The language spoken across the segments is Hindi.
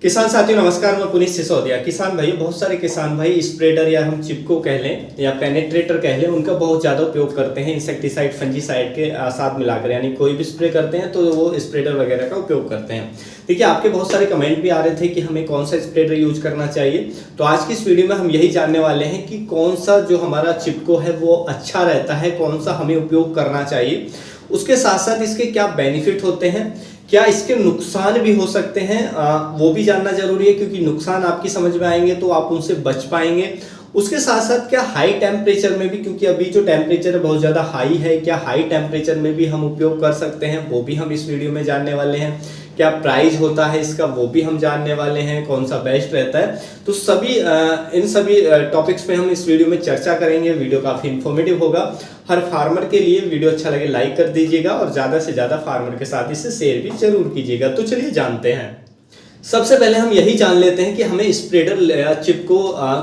किसान साथियों नमस्कार। मैं पुनीत सिसोदिया। किसान भाई, बहुत सारे किसान भाई स्प्रेडर या हम चिपको कह लें या पेनेट्रेटर कह लें, उनका बहुत ज़्यादा उपयोग करते हैं इंसेक्टिसाइड फंजीसाइड के साथ मिलाकर, यानी कोई भी स्प्रे करते हैं तो वो स्प्रेडर वगैरह का उपयोग करते हैं। देखिए, आपके बहुत सारे कमेंट भी आ रहे थे कि हमें कौन सा स्प्रेडर यूज करना चाहिए। तो आज की इस वीडियो में हम यही जानने वाले हैं कि कौन सा जो हमारा चिपको है वो अच्छा रहता है, कौन सा हमें उपयोग करना चाहिए, उसके साथ साथ इसके क्या बेनिफिट होते हैं, क्या इसके नुकसान भी हो सकते हैं, वो भी जानना जरूरी है, क्योंकि नुकसान आपकी समझ में आएंगे तो आप उनसे बच पाएंगे। उसके साथ साथ क्या हाई टेम्परेचर में भी, क्योंकि अभी जो टेम्परेचर है बहुत ज़्यादा हाई है, क्या हाई टेम्परेचर में भी हम उपयोग कर सकते हैं, वो भी हम इस वीडियो में जानने वाले हैं। क्या प्राइस होता है इसका, वो भी हम जानने वाले हैं, कौन सा बेस्ट रहता है। तो इन सभी टॉपिक्स पे हम इस वीडियो में चर्चा करेंगे। वीडियो काफ़ी इन्फॉर्मेटिव होगा। हर फार्मर के लिए वीडियो अच्छा लगे लाइक कर दीजिएगा और ज़्यादा से ज़्यादा फार्मर के साथ इसे शेयर भी जरूर कीजिएगा। तो चलिए जानते हैं। सबसे पहले हम यही जान लेते हैं कि हमें स्प्रेडर चिपको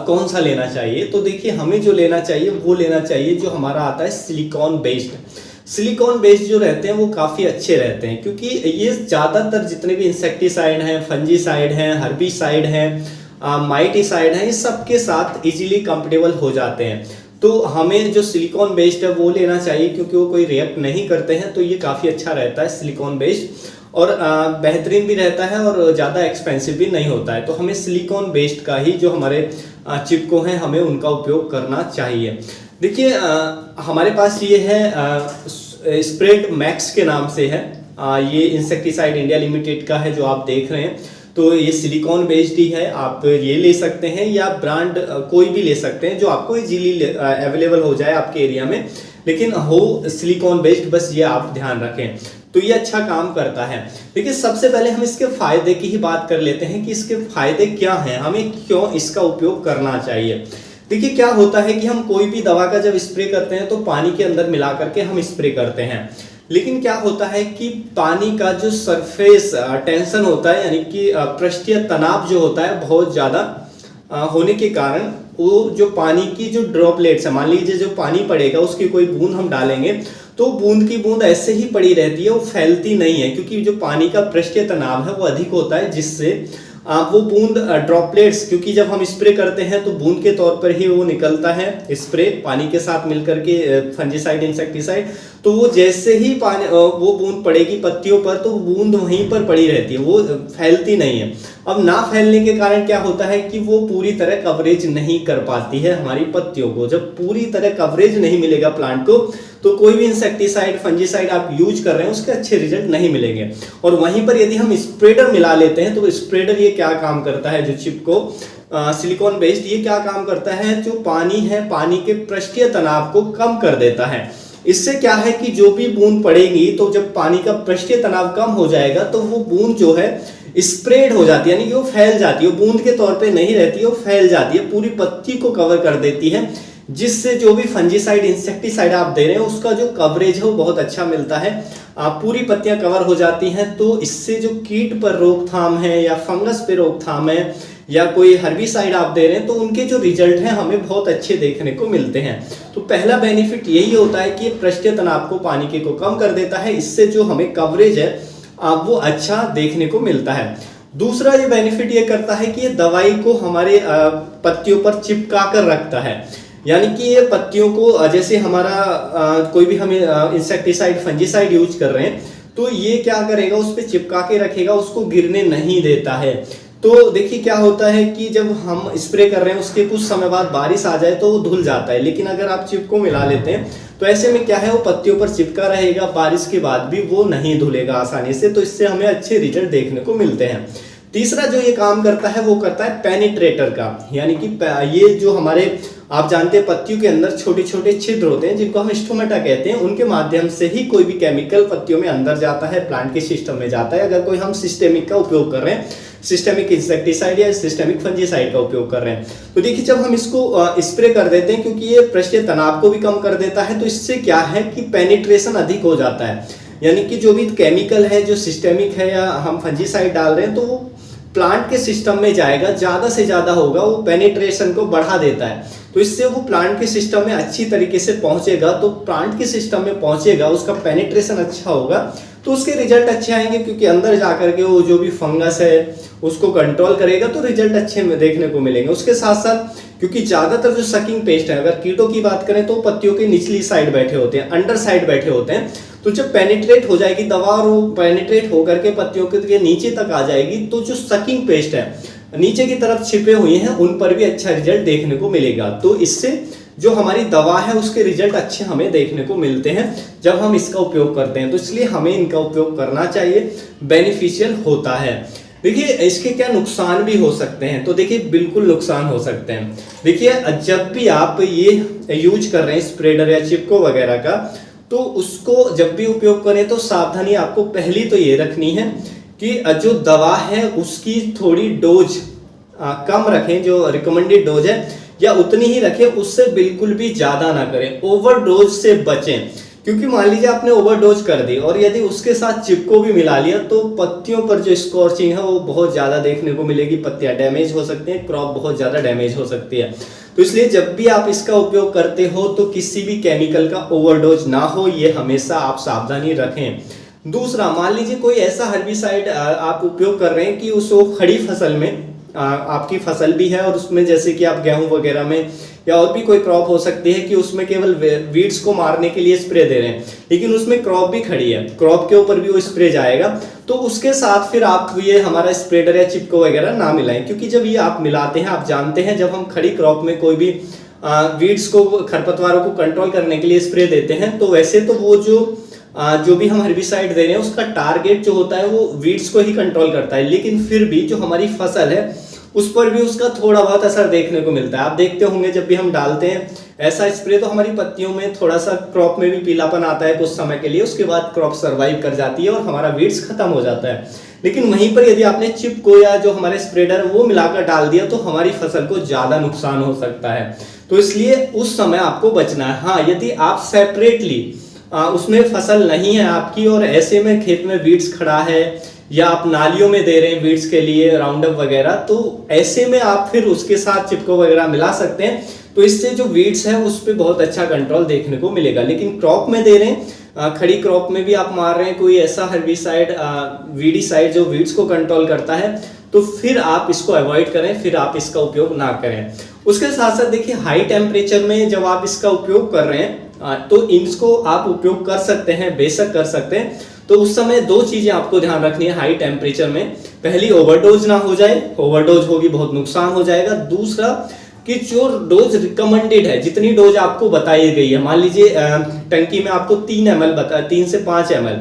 कौन सा लेना चाहिए। तो देखिए, हमें जो लेना चाहिए वो लेना चाहिए जो हमारा आता है सिलिकॉन बेस्ड। सिलिकॉन बेस्ड जो रहते हैं वो काफ़ी अच्छे रहते हैं, क्योंकि ये ज़्यादातर जितने भी इंसेक्टिसाइड हैं, फंजीसाइड हैं, हर्बिसाइड हैं, माइटिसाइड हैं, इस सब के साथ इजीली कंपेटेबल हो जाते हैं। तो हमें जो सिलिकॉन बेस्ड है वो लेना चाहिए, क्योंकि वो कोई रिएक्ट नहीं करते हैं। तो ये काफ़ी अच्छा रहता है सिलिकॉन बेस्ड, और बेहतरीन भी रहता है और ज़्यादा एक्सपेंसिव भी नहीं होता है। तो हमें सिलिकॉन बेस्ड का ही जो हमारे चिपको हैं हमें उनका उपयोग करना चाहिए। देखिए, हमारे पास ये है स्प्रेड मैक्स के नाम से है। ये इंसेक्टिसाइड इंडिया लिमिटेड का है जो आप देख रहे हैं। तो ये सिलिकॉन बेस्ड ही है, आप ये ले सकते हैं या ब्रांड कोई भी ले सकते हैं जो आपको इजीली अवेलेबल हो जाए आपके एरिया में, लेकिन हो सिलिकॉन बेस्ड, बस ये आप ध्यान रखें। तो ये अच्छा काम करता है। देखिए, सबसे पहले हम इसके फायदे की ही बात कर लेते हैं कि इसके फायदे क्या हैं, हमें क्यों इसका उपयोग करना चाहिए। देखिए, क्या होता है कि हम कोई भी दवा का जब स्प्रे करते हैं तो पानी के अंदर मिला करके हम स्प्रे करते हैं, लेकिन क्या होता है कि पानी का जो सरफेस टेंशन होता है, यानी कि पृष्ठीय तनाव जो होता है बहुत ज़्यादा होने के कारण वो जो पानी की जो ड्रॉपलेट्स है, मान लीजिए जो पानी पड़ेगा उसकी कोई बूंद हम डालेंगे तो बूंद की बूंद ऐसे ही पड़ी रहती है, वो फैलती नहीं है, क्योंकि जो पानी का पृष्ठीय तनाव है वो अधिक होता है, जिससे वो बूंद ड्रॉपलेट्स, क्योंकि जब हम स्प्रे करते हैं तो बूंद के तौर पर ही वो निकलता है स्प्रे पानी के साथ मिलकर के फंजीसाइड इंसेक्टिसाइड। तो वो जैसे ही पानी वो बूंद पड़ेगी पत्तियों पर तो बूंद वहीं पर पड़ी रहती है, वो फैलती नहीं है। अब ना फैलने के कारण क्या होता है कि वो पूरी तरह कवरेज नहीं कर पाती है हमारी पत्तियों को। जब पूरी तरह कवरेज नहीं मिलेगा प्लांट को तो कोई भी इंसेक्टिसाइड फंजीसाइड आप यूज कर रहे हैं उसके अच्छे रिजल्ट नहीं मिलेंगे। और वहीं पर यदि हम स्प्रेडर मिला लेते हैं तो स्प्रेडर ये क्या काम करता है, जो चिपको सिलिकॉन बेस्ड, ये क्या काम करता है, जो पानी है पानी के पृष्ठीय तनाव को कम कर देता है। इससे क्या है कि जो भी बूंद पड़ेगी तो जब पानी का पृष्ठीय तनाव कम हो जाएगा तो वो बूंद जो है स्प्रेड हो जाती है, यानी कि वो फैल जाती है, वो बूंद के तौर पे नहीं रहती है, वो फैल जाती है, पूरी पत्ती को कवर कर देती है, जिससे जो भी फंजीसाइड इंसेक्टिसाइड आप दे रहे हैं उसका जो कवरेज है वो बहुत अच्छा मिलता है। पूरी पत्तियां कवर हो जाती हैं। तो इससे जो कीट पर रोकथाम है या फंगस पे रोकथाम है या कोई हर्बिसाइड आप दे रहे हैं तो उनके जो रिजल्ट हैं हमें बहुत अच्छे देखने को मिलते हैं। तो पहला बेनिफिट यही होता है कि पृष्ठीय तनाव को पानी के को कम कर देता है, इससे जो हमें कवरेज है वो अच्छा देखने को मिलता है। दूसरा ये बेनिफिट ये करता है कि ये दवाई को हमारे पत्तियों पर चिपका कर रखता है, यानी कि ये पत्तियों को जैसे हमारा कोई भी हम इंसेक्टिसाइड फंजीसाइड यूज कर रहे हैं तो ये क्या करेगा, उस पर चिपका के रखेगा, उसको गिरने नहीं देता है। तो देखिए क्या होता है कि जब हम स्प्रे कर रहे हैं उसके कुछ समय बाद बारिश आ जाए तो वो धुल जाता है, लेकिन अगर आप चिपको मिला लेते हैं तो ऐसे में क्या है, वो पत्तियों पर चिपका रहेगा, बारिश के बाद भी वो नहीं धुलेगा आसानी से। तो इससे हमें अच्छे रिजल्ट देखने को मिलते हैं। तीसरा जो ये काम करता है वो करता है पेनिट्रेटर का, यानी कि ये जो हमारे आप जानते हैं पत्तियों के अंदर छोटे छोटे छिद्र होते हैं जिनको हम स्टोमेटा कहते हैं, उनके माध्यम से ही कोई भी केमिकल पत्तियों में अंदर जाता है, प्लांट के सिस्टम में जाता है। अगर कोई हम सिस्टेमिक का उपयोग कर रहे हैं, सिस्टेमिक इंसेक्टिसाइड या सिस्टेमिक फंजीसाइड का उपयोग कर रहे हैं, तो देखिए जब हम इसको स्प्रे कर देते हैं, क्योंकि ये पृष्ठीय तनाव को भी कम कर देता है, तो इससे क्या है कि पेनिट्रेशन अधिक हो जाता है, यानी कि जो भी केमिकल है जो सिस्टेमिक है या हम फंजीसाइड डाल रहे हैं तो वो प्लांट के सिस्टम में जाएगा, ज़्यादा से ज़्यादा होगा, वो पेनिट्रेशन को बढ़ा देता है। तो इससे वो प्लांट के सिस्टम में अच्छी तरीके से पहुंचेगा, तो प्लांट के सिस्टम में पहुंचेगा, उसका पेनिट्रेशन अच्छा होगा, तो उसके रिजल्ट अच्छे आएंगे, क्योंकि अंदर जाकर के वो जो भी फंगस है उसको कंट्रोल करेगा, तो रिजल्ट अच्छे देखने को मिलेंगे। उसके साथ साथ क्योंकि ज्यादातर जो सकिंग पेस्ट है, अगर कीटों की बात करें तो पत्तियों के निचली साइड बैठे होते हैं, अंडर साइड बैठे होते हैं। तो जब पेनिट्रेट हो जाएगी दवा और वो पेनिट्रेट होकर के पत्तियों के नीचे तक आ जाएगी, तो जो सकिंग पेस्ट है नीचे की तरफ छिपे हुए हैं उन पर भी अच्छा रिजल्ट देखने को मिलेगा। तो इससे जो हमारी दवा है उसके रिजल्ट अच्छे हमें देखने को मिलते हैं जब हम इसका उपयोग करते हैं। तो इसलिए हमें इनका उपयोग करना चाहिए, बेनिफिशियल होता है। देखिए इसके क्या नुकसान भी हो सकते हैं, तो देखिए बिल्कुल नुकसान हो सकते हैं। देखिए जब भी आप ये यूज कर रहे हैं स्प्रेडर या चिपको वगैरह का, तो उसको जब भी उपयोग करें तो सावधानी आपको पहली तो ये रखनी है कि जो दवा है उसकी थोड़ी डोज कम रखें, जो रिकमेंडेड डोज है या उतनी ही रखें, उससे बिल्कुल भी ज्यादा ना करें, ओवरडोज से बचें। क्योंकि मान लीजिए आपने ओवरडोज कर दी और यदि उसके साथ चिपको भी मिला लिया तो पत्तियों पर जो स्कॉर्चिंग है वो बहुत ज्यादा देखने को मिलेगी, पत्तियां डैमेज हो सकती हैं, क्रॉप बहुत ज्यादा डैमेज हो सकती है। तो इसलिए जब भी आप इसका उपयोग करते हो तो किसी भी केमिकल का ओवरडोज ना हो, ये हमेशा आप सावधानी रखें। दूसरा, मान लीजिए कोई ऐसा हर्बिसाइड आप उपयोग कर रहे हैं कि उस खड़ी फसल में आपकी फसल भी है और उसमें जैसे कि आप गेहूं वगैरह में या और भी कोई क्रॉप हो सकती है कि उसमें केवल वीड्स को मारने के लिए स्प्रे दे रहे हैं, लेकिन उसमें क्रॉप भी खड़ी है, क्रॉप के ऊपर भी वो स्प्रे जाएगा, तो उसके साथ फिर आप ये हमारा स्प्रेडर या चिपको वगैरह ना मिलाएं। क्योंकि जब ये आप मिलाते हैं, आप जानते हैं जब हम खड़ी क्रॉप में कोई भी वीड्स को, खरपतवारों को कंट्रोल करने के लिए स्प्रे देते हैं, तो वैसे तो वो जो भी हम हर्बिसाइड दे रहे हैं उसका टारगेट जो होता है वो वीड्स को ही कंट्रोल करता है, लेकिन फिर भी जो हमारी फसल है उस पर भी उसका थोड़ा बहुत असर देखने को मिलता है। आप देखते होंगे जब भी हम डालते हैं ऐसा स्प्रे तो हमारी पत्तियों में थोड़ा सा, क्रॉप में भी पीलापन आता है कुछ समय के लिए, उसके बाद क्रॉप सर्वाइव कर जाती है और हमारा वीड्स खत्म हो जाता है। लेकिन वहीं पर यदि आपने चिपको या जो हमारे स्प्रेडर वो मिलाकर डाल दिया तो हमारी फसल को ज्यादा नुकसान हो सकता है। तो इसलिए उस समय आपको बचना है। हाँ, यदि आप सेपरेटली उसमें फसल नहीं है आपकी और ऐसे में खेत में वीड्स खड़ा है या आप नालियों में दे रहे हैं वीड्स के लिए राउंड अप वगैरह, तो ऐसे में आप फिर उसके साथ चिपको वगैरह मिला सकते हैं। तो इससे जो वीड्स है उस पर बहुत अच्छा कंट्रोल देखने को मिलेगा। लेकिन क्रॉप में दे रहे हैं, खड़ी क्रॉप में भी आप मार रहे हैं कोई ऐसा हर्बिसाइड, वीडीसाइड जो वीड्स को कंट्रोल करता है, तो फिर आप इसको अवॉइड करें, फिर आप इसका उपयोग ना करें। उसके साथ साथ देखिए हाई टेम्परेचर में जब आप इसका उपयोग कर रहे हैं तो इसको आप उपयोग कर सकते हैं, बेशक कर सकते हैं। तो उस समय दो चीजें आपको ध्यान रखनी है हाई टेम्परेचर में। पहली, ओवरडोज ना हो जाए, ओवरडोज होगी बहुत नुकसान हो जाएगा। दूसरा कि जो डोज रिकमेंडेड है, जितनी डोज आपको बताई गई है, मान लीजिए टंकी में आपको 3 ml 3 से 5 ml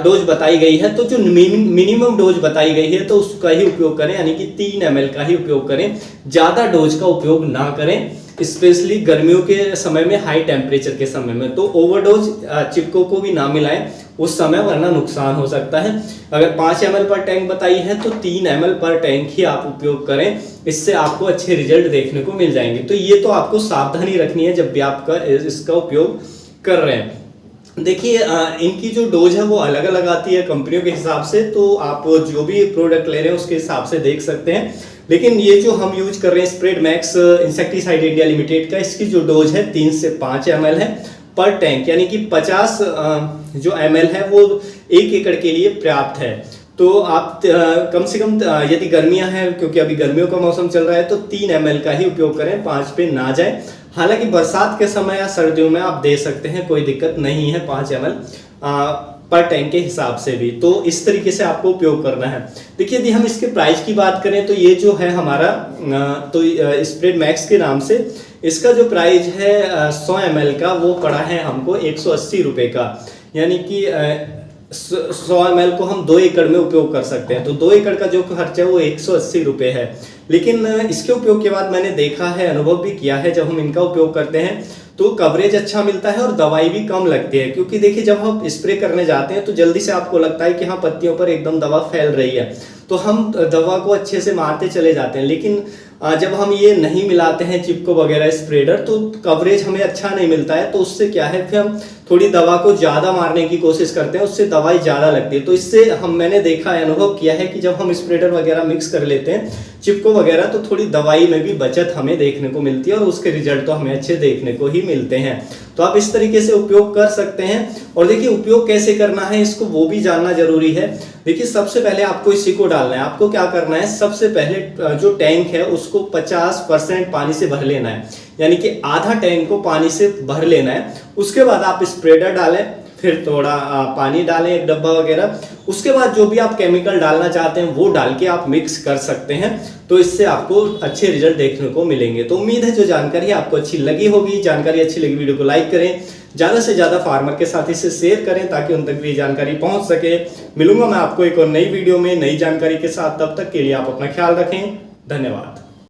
डोज बताई गई है, तो जो मिनिमम डोज बताई गई है तो उसका ही उपयोग करें, यानी कि 3 ml का ही उपयोग करें, ज्यादा डोज का उपयोग ना करें, स्पेशली गर्मियों के समय में, हाई टेम्परेचर के समय में। तो ओवरडोज चिपको को भी ना मिलाएं उस समय, वरना नुकसान हो सकता है। अगर 5 ml पर टैंक बताई है तो 3 ml पर टैंक ही आप उपयोग करें, इससे आपको अच्छे रिजल्ट देखने को मिल जाएंगे। तो ये तो आपको सावधानी रखनी है जब भी आप इसका उपयोग कर रहे हैं। देखिए इनकी जो डोज है वो अलग अलग आती है कंपनियों के हिसाब से, तो आप जो भी प्रोडक्ट ले रहे हैं उसके हिसाब से देख सकते हैं। लेकिन ये जो हम यूज कर रहे हैं spread max insecticide India limited का, इसकी जो डोज है 3 से 5 ml है पर टैंक, यानी कि 50 जो ml है वो 1 एकड़ के लिए पर्याप्त है। तो आप कम से कम यदि गर्मियां हैं, क्योंकि अभी गर्मियों का मौसम चल रहा है, तो 3 ml का ही उपयोग करें, 5 पे ना जाए। हालांकि बरसात के समय या सर्दियों में आप दे सकते हैं, कोई दिक्कत नहीं है 5 ml पर टैंक के हिसाब से भी। तो इस तरीके से आपको उपयोग करना है। देखिए यदि हम इसके प्राइस की बात करें तो ये जो है हमारा तो स्प्रेड मैक्स के नाम से इसका जो प्राइस है 100 ml का वो पड़ा है हमको 180 रुपए का, यानी कि 100 ml को हम 2 एकड़ में उपयोग कर सकते हैं। तो 2 एकड़ का जो खर्चा है वो 180 रुपए है। लेकिन इसके उपयोग के बाद मैंने देखा है, अनुभव भी किया है, जब हम इनका उपयोग करते हैं तो कवरेज अच्छा मिलता है और दवाई भी कम लगती है। क्योंकि देखिए जब हम स्प्रे करने जाते हैं तो जल्दी से आपको लगता है कि हाँ पत्तियों पर एकदम दवा फैल रही है, तो हम दवा को अच्छे से मारते चले जाते हैं। लेकिन जब हम ये नहीं मिलाते हैं चिपको वगैरह स्प्रेडर, तो कवरेज हमें अच्छा नहीं मिलता है। तो उससे क्या है, फिर हम थोड़ी दवा को ज़्यादा मारने की कोशिश करते हैं, उससे दवाई ज़्यादा लगती है। तो इससे मैंने देखा है, अनुभव किया है कि जब हम स्प्रेडर वगैरह मिक्स कर लेते हैं चिपको वगैरह, तो थोड़ी दवाई में भी बचत हमें देखने को मिलती है और उसके रिजल्ट तो हमें अच्छे देखने को ही मिलते हैं। तो आप इस तरीके से उपयोग कर सकते हैं। और देखिए उपयोग कैसे करना है इसको वो भी जानना जरूरी है। देखिए सबसे पहले आपको इसी को डालना है। आपको क्या करना है, सबसे पहले जो टैंक है उसको 50% पानी से भर लेना है, यानी कि आधा टैंक को पानी से भर लेना है। उसके बाद आप स्प्रेडर डालें, फिर थोड़ा पानी डालें, एक डब्बा वगैरह। उसके बाद जो भी आप केमिकल डालना चाहते हैं वो डाल के आप मिक्स कर सकते हैं। तो इससे आपको अच्छे रिजल्ट देखने को मिलेंगे। तो उम्मीद है जो जानकारी आपको अच्छी लगी होगी। जानकारी अच्छी लगी वीडियो को लाइक करें, ज़्यादा से ज़्यादा फार्मर के साथ इसे शेयर करें ताकि उन तक भी जानकारी पहुंच सके। मिलूंगा मैं आपको एक और नई वीडियो में नई जानकारी के साथ। तब तक के लिए आप अपना ख्याल रखें। धन्यवाद।